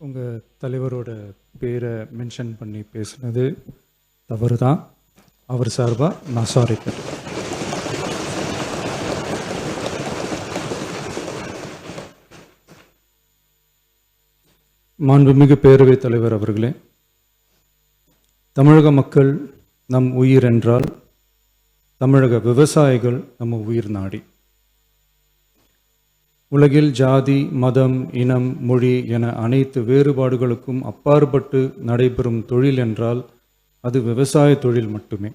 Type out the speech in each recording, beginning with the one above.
உங்கள் தலைவரோட பேரை மென்ஷன் பண்ணி பேசுனது தவறு தான். அவர் சார்பாக நான் சாரி கேட்டேன். மாண்புமிகு பேரவைத் தலைவர் அவர்களே, தமிழக மக்கள் நம் உயிர் என்றால் தமிழக விவசாயிகள் நம்ம உயிர் நாடி. உலகில் ஜாதி, மதம், இனம், மொழி என அனைத்து வேறுபாடுகளுக்கும் அப்பாற்பட்டு நடைபெறும் தொழில் என்றால் அது விவசாய தொழில் மட்டுமே.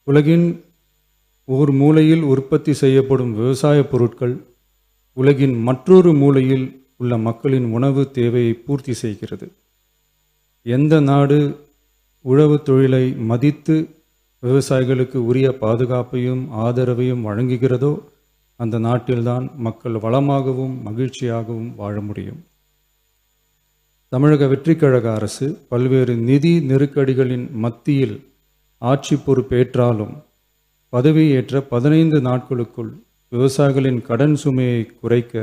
உலகின் ஓர் மூலையில் உற்பத்தி செய்யப்படும் விவசாய பொருட்கள் உலகின் மற்றொரு மூலையில் உள்ள மக்களின் உணவு தேவையை பூர்த்தி செய்கிறது. எந்த நாடு உழவு தொழிலை மதித்து விவசாயிகளுக்கு உரிய பாதுகாப்பையும் ஆதரவையும் வழங்குகிறதோ அந்த நாட்டில்தான் மக்கள் வளமாகவும் மகிழ்ச்சியாகவும் வாழ முடியும். தமிழக வெற்றிக் கழக அரசு பல்வேறு நிதி நெருக்கடிகளின் மத்தியில் ஆட்சி பொறுப்பேற்றாலும் பதவியேற்ற 15 நாட்களுக்குள் விவசாயிகளின் கடன் சுமையை குறைக்க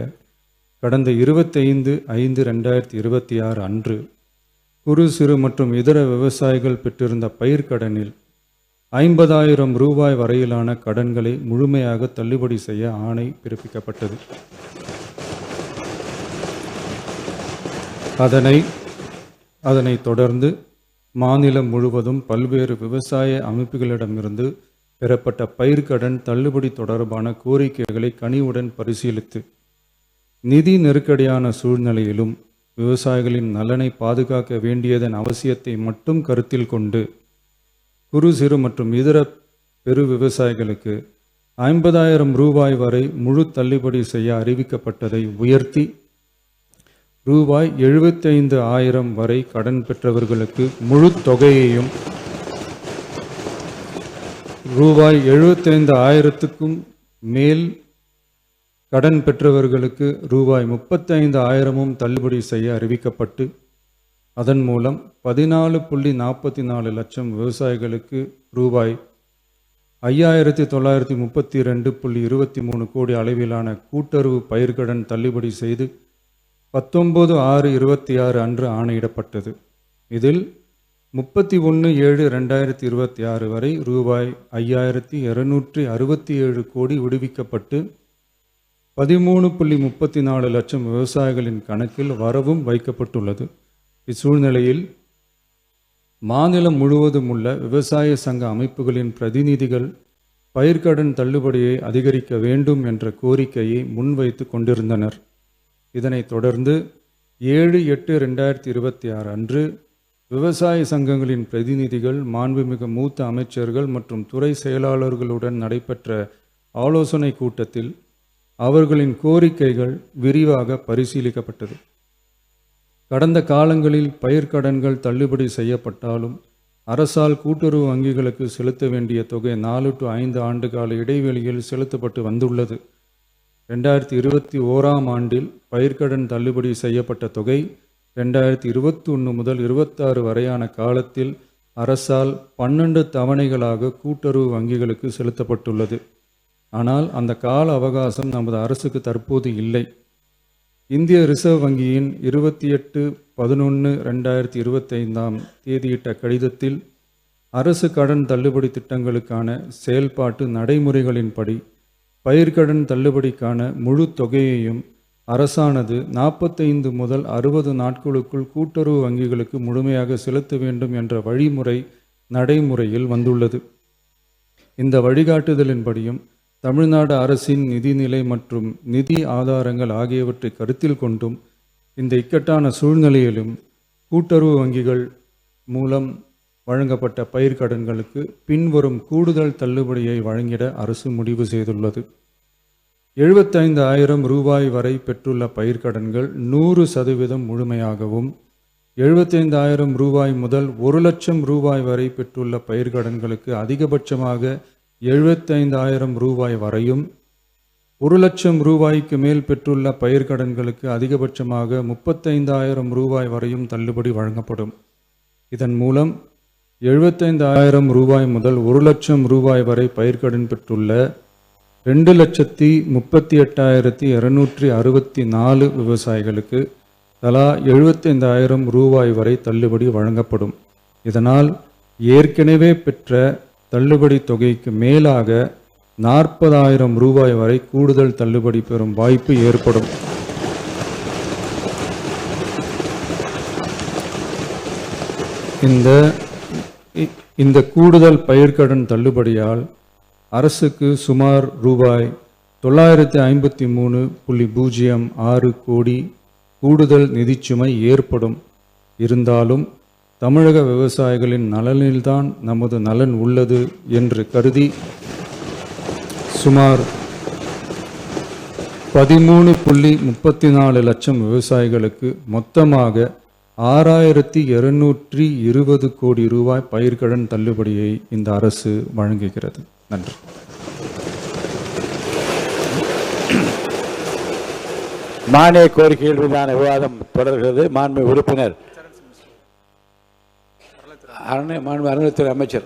கடந்த 25/5/2026 அன்று குறு சிறு மற்றும் இதர விவசாயிகள் பெற்றிருந்த பயிர்க்கடனில் 50,000 ரூபாய் வரையிலான கடன்களை முழுமையாக தள்ளுபடி செய்ய ஆணை பிறப்பிக்கப்பட்டது. அதனைத் தொடர்ந்து மாநிலம் முழுவதும் பல்வேறு விவசாய அமைப்புகளிடமிருந்து பெறப்பட்ட பயிர்க்கடன் தள்ளுபடி தொடர்பான கோரிக்கைகளை கனிவுடன் பரிசீலித்து நிதி நெருக்கடியான சூழ்நிலையிலும் விவசாயிகளின் நலனை பாதுகாக்க வேண்டியதன் அவசியத்தை மட்டும் கருத்தில் கொண்டு குறு சிறு மற்றும் இதர பெரு விவசாயிகளுக்கு 50,000 ரூபாய் வரை முழு தள்ளுபடி செய்ய அறிவிக்கப்பட்டதை உயர்த்தி ரூபாய் 75,000 வரை கடன் பெற்றவர்களுக்கு முழு தொகையையும் ரூபாய் 75,000க்கும் மேல் கடன் பெற்றவர்களுக்கு ரூபாய் 35,000 தள்ளுபடி செய்ய அறிவிக்கப்பட்டு அதன் மூலம் 14.44 லட்சம் விவசாயிகளுக்கு ரூபாய் 5,932.23 கோடி அளவிலான கூட்டுறவு பயிர்க்கடன் தள்ளுபடி செய்து 19/6/26 அன்று ஆணையிடப்பட்டது. இதில் 31/7/2026 வரை ரூபாய் 5,267 கோடி விடுவிக்கப்பட்டு 13.34 லட்சம் விவசாயிகளின் கணக்கில் வரவும் வைக்கப்பட்டுள்ளது. இச்சூழ்நிலையில் மாநிலம் முழுவதும் உள்ள விவசாய சங்க அமைப்புகளின் பிரதிநிதிகள் பயிர்க்கடன் தள்ளுபடியை அதிகரிக்க வேண்டும் என்ற கோரிக்கையை முன்வைத்து கொண்டிருந்தனர். இதனைத் தொடர்ந்து 7/8/2026 அன்று விவசாய சங்கங்களின் பிரதிநிதிகள் மாண்புமிகு மூத்த அமைச்சர்கள் மற்றும் துறை செயலாளர்களுடன் நடைபெற்ற ஆலோசனை கூட்டத்தில் அவர்களின் கோரிக்கைகள் விரிவாக பரிசீலிக்கப்பட்டது. கடந்த காலங்களில் பயிர்க்கடன்கள் தள்ளுபடி செய்யப்பட்டாலும் அரசால் கூட்டுறவு வங்கிகளுக்கு செலுத்த வேண்டிய தொகை 4 to 5 ஆண்டு கால இடைவெளியில் செலுத்தப்பட்டு வந்துள்ளது. 2021 ஆண்டில் பயிர்க்கடன் தள்ளுபடி செய்யப்பட்ட தொகை 2021 முதல் 26 வரையான காலத்தில் அரசால் 12 தவணைகளாக கூட்டுறவு வங்கிகளுக்கு செலுத்தப்பட்டுள்ளது. ஆனால் அந்த கால அவகாசம் நமது அரசுக்கு தற்போது இல்லை. இந்திய ரிசர்வ் வங்கியின் 28/11/2025 தேதியிட்ட கடிதத்தில் அரசு கடன் தள்ளுபடி திட்டங்களுக்கான செயல்பாட்டு நடைமுறைகளின்படி பயிர்க்கடன் தள்ளுபடிக்கான முழு தொகையையும் அரசானது 45 முதல் 60 நாட்களுக்குள் கூட்டுறவு வங்கிகளுக்கு முழுமையாக செலுத்த வேண்டும் என்ற வழிமுறை நடைமுறையில் வந்துள்ளது. இந்த வழிகாட்டுதலின்படியும் தமிழ்நாடு அரசின் நிதிநிலை மற்றும் நிதி ஆதாரங்கள் ஆகியவற்றை கருத்தில் கொண்டும் இந்த இக்கட்டான சூழ்நிலையிலும் கூட்டுறவு வங்கிகள் மூலம் வழங்கப்பட்ட பயிர்க்கடன்களுக்கு பின்வரும் கூடுதல் தள்ளுபடியை வழங்கிட அரசு முடிவு செய்துள்ளது. 75,000 ரூபாய் வரை பெற்றுள்ள பயிர்க்கடன்கள் 100% முழுமையாகவும், 75,000 ரூபாய் முதல் 1 லட்சம் ரூபாய் வரை பெற்றுள்ள பயிர்க்கடன்களுக்கு அதிகபட்சமாக 75,000 ரூபாய் வரையும், 1 லட்சம் ரூபாய்க்கு மேல் பெற்றுள்ள பயிர்க்கடன்களுக்கு அதிகபட்சமாக 35,000 ரூபாய் வரையும் தள்ளுபடி வழங்கப்படும். இதன் மூலம் 75,000 ரூபாய் முதல் 1 லட்சம் ரூபாய் வரை பயிர்க்கடன் பெற்றுள்ள 2,38,264 விவசாயிகளுக்கு தலா 75,000 ரூபாய் வரை தள்ளுபடி வழங்கப்படும். இதனால் ஏற்கனவே பெற்ற தள்ளுபடி தொகைக்கு மேலாக 40,000 ரூபாய் வரை கூடுதல் தள்ளுபடி பெறும் வாய்ப்பு ஏற்படும். இந்த கூடுதல் பயிர்க்கடன் தள்ளுபடியால் அரசுக்கு சுமார் ரூபாய் 953.06 கோடி கூடுதல் நிதிச்சுமை ஏற்படும். இருந்தாலும் தமிழக விவசாயிகளின் நலனில்தான் நமது நலன் உள்ளது என்று கருதி சுமார் 13.34 லட்சம் விவசாயிகளுக்கு மொத்தமாக 6,220 கோடி ரூபாய் பயிர்க்கடன் தள்ளுபடியை இந்த அரசு வழங்குகிறது. நன்றி. மானிய கோரிக்கைகள் மீதான விவாதம் தொடர்கிறது. மாண்பு உறுப்பினர் அறநிலையத்துறை அமைச்சர்